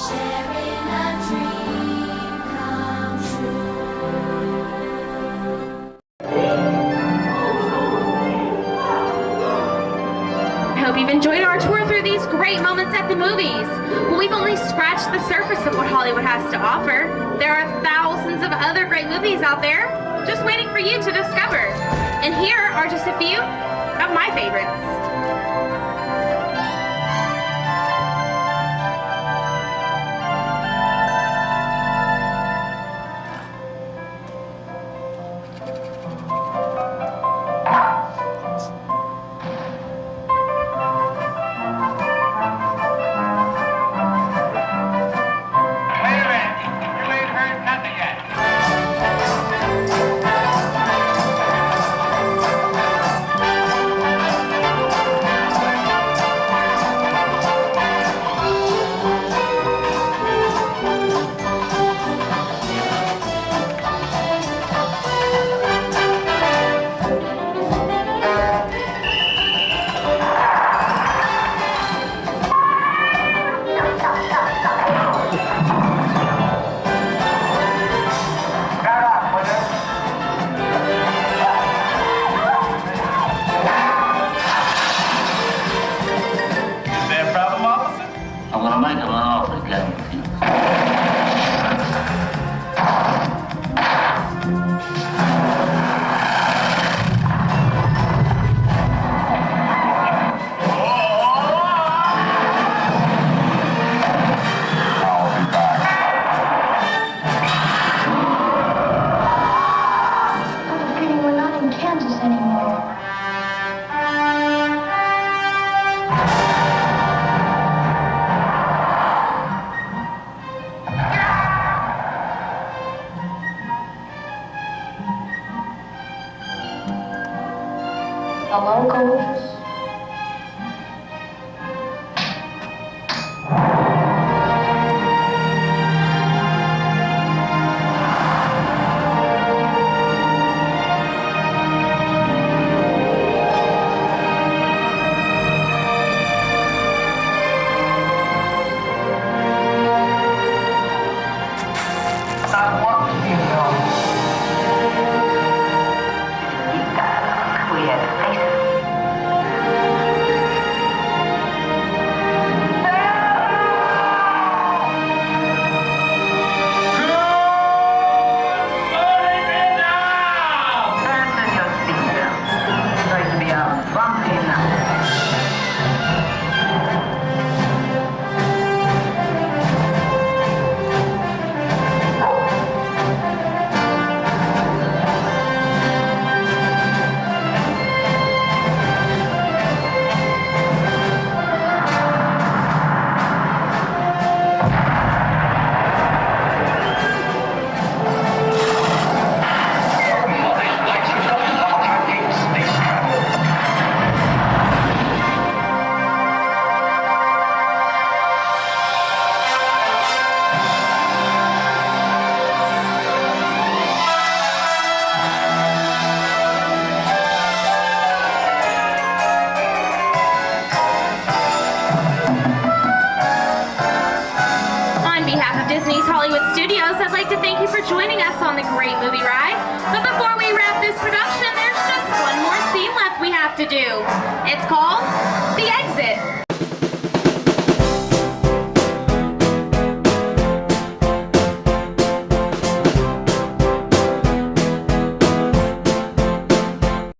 sharing a dream come I hope you've enjoyed our tour through these great moments at the movies. But we've only scratched the surface of what Hollywood has to offer. There are thousands of other great movies out there just waiting for you to discover. And here are just a few of my favorites. Hello, gorgeous. I'd like to thank you for joining us on the great movie ride. But before we wrap this production, there's just one more scene left we have to do. It's called The Exit.